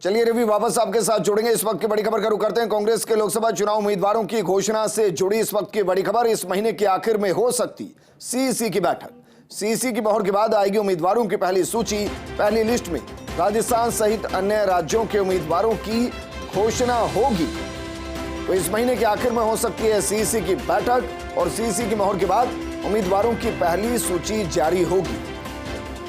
चलिए रवि, वापस आपके साथ जुड़ेंगे। इस वक्त की बड़ी खबर का रुख करते हैं। कांग्रेस के लोकसभा चुनाव उम्मीदवारों की घोषणा से जुड़ी इस वक्त की बड़ी खबर। इस महीने के आखिर में हो सकती सीईसी की बैठक। सीईसी की मोहर के बाद आएगी उम्मीदवारों की पहली सूची। पहली लिस्ट में राजस्थान सहित अन्य राज्यों के उम्मीदवारों की घोषणा होगी। तो इस महीने के आखिर में हो सकती है सीईसी की बैठक और सीईसी की मोहर के बाद उम्मीदवारों की पहली सूची जारी होगी।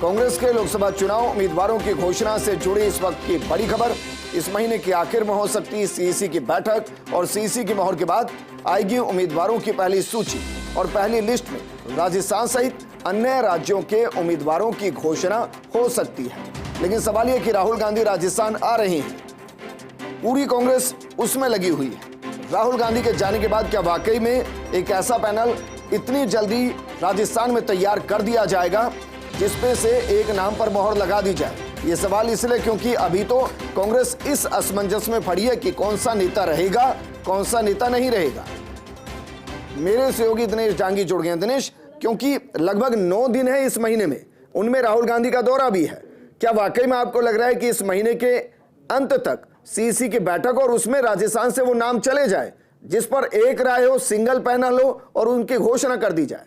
कांग्रेस के लोकसभा चुनाव उम्मीदवारों की घोषणा से जुड़ी इस वक्त की बड़ी खबर। इस महीने के आखिर में हो सकती है सीईसी की बैठक और सीईसी की मोहर के बाद आएगी उम्मीदवारों की पहली सूची और पहली लिस्ट में राजस्थान सहित अन्य राज्यों के उम्मीदवारों की घोषणा हो सकती है। लेकिन सवाल यह कि राहुल गांधी राजस्थान आ रहे हैं, पूरी कांग्रेस उसमें लगी हुई है। राहुल गांधी के जाने के बाद क्या वाकई में एक ऐसा पैनल इतनी जल्दी राजस्थान में तैयार कर दिया जाएगा जिसपे से एक नाम पर मोहर लगा दी जाए? ये सवाल इसलिए क्योंकि अभी तो कांग्रेस इस असमंजस में पड़ी है कि कौन सा नेता रहेगा, कौन सा नेता नहीं रहेगा। मेरे सहयोगी दिनेश डांगी जुड़ गए हैं। दिनेश, क्योंकि लगभग 9 दिन है इस महीने में, उनमें राहुल गांधी का दौरा भी है, क्या वाकई में आपको लग रहा है कि इस महीने के अंत तक सीईसी की बैठक और उसमें राजस्थान से वो नाम चले जाए जिस पर एक राय हो, सिंगल पैनल हो और उनकी घोषणा कर दी जाए?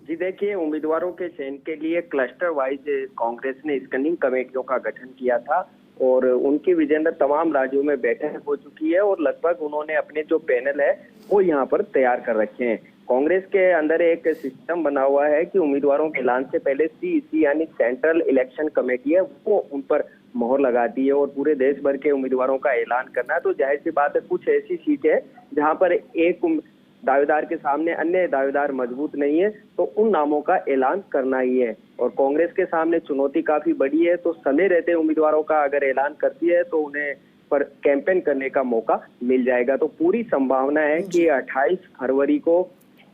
जी देखिए, उम्मीदवारों के चयन के लिए क्लस्टर वाइज कांग्रेस ने स्क्रीनिंग कमेटियों का गठन किया था और उनकी विजेंद्र तमाम राज्यों में बैठक हो चुकी है और लगभग उन्होंने अपने जो पैनल है वो यहाँ पर तैयार कर रखे हैं। कांग्रेस के अंदर एक सिस्टम बना हुआ है कि उम्मीदवारों के ऐलान से पहले सीईसी यानी सेंट्रल इलेक्शन कमेटी है वो उन पर मोहर लगाती है और पूरे देश भर के उम्मीदवारों का ऐलान करना है। तो जाहिर सी बात है, कुछ ऐसी सीट है जहाँ पर एक दावेदार के सामने अन्य दावेदार मजबूत नहीं है तो उन नामों का ऐलान करना ही है। और कांग्रेस के सामने चुनौती काफी बड़ी है, तो समय रहते उम्मीदवारों का अगर ऐलान करती है तो उन्हें पर कैंपेन करने का मौका मिल जाएगा। तो पूरी संभावना है कि 28 फरवरी को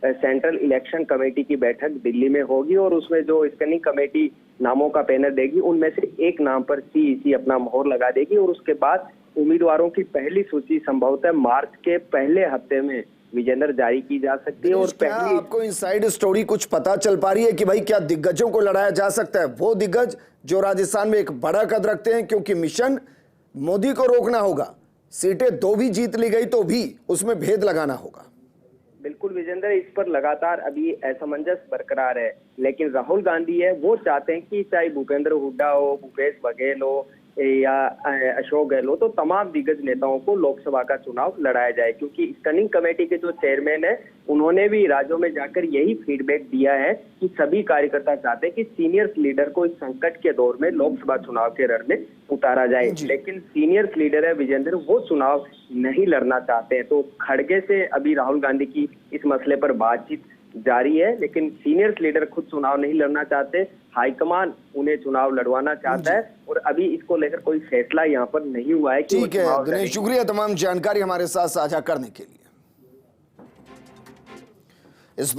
सेंट्रल इलेक्शन कमेटी की बैठक दिल्ली में होगी और उसमें जो स्क्रीनिंग कमेटी नामों का पैनल देगी उनमें से एक नाम पर सीईसी अपना मोहर लगा देगी और उसके बाद उम्मीदवारों की पहली सूची संभवतः मार्च के पहले हफ्ते में विजेंद्र जारी की जा सकती है। और पहली आपको इनसाइड स्टोरी कुछ पता चल पा रही है कि भाई क्या दिग्गजों को लड़ाया जा सकता है, वो दिग्गज जो राजस्थान में एक बड़ा कद रखते हैं? क्योंकि मिशन मोदी को रोकना होगा, सीटें 2 भी जीत ली गई तो भी उसमें भेद लगाना होगा। बिल्कुल विजेंद्र, इस पर लगातार अभी असमंजस बरकरार है, लेकिन राहुल गांधी है वो चाहते हैं कि चाहे भूपेंद्र हुड्डा हो, भूपेश बघेल हो या अशोक गहलोत, तो तमाम दिग्गज नेताओं को लोकसभा का चुनाव लड़ाया जाए। क्योंकि स्क्रीनिंग कमेटी के जो चेयरमैन है उन्होंने भी राज्यों में जाकर यही फीडबैक दिया है कि सभी कार्यकर्ता चाहते हैं कि सीनियर लीडर को इस संकट के दौर में लोकसभा चुनाव के रण में उतारा जाए। लेकिन सीनियर लीडर है विजेंद्र, वो चुनाव नहीं लड़ना चाहते हैं। तो खड़गे से अभी राहुल गांधी की इस मसले पर बातचीत जारी है, लेकिन सीनियर लीडर खुद चुनाव नहीं लड़ना चाहते, हाईकमान उन्हें चुनाव लड़वाना चाहता है और अभी इसको लेकर कोई फैसला यहाँ पर नहीं हुआ है। ठीक है दिनेश, शुक्रिया तमाम जानकारी हमारे साथ साझा करने के लिए। इस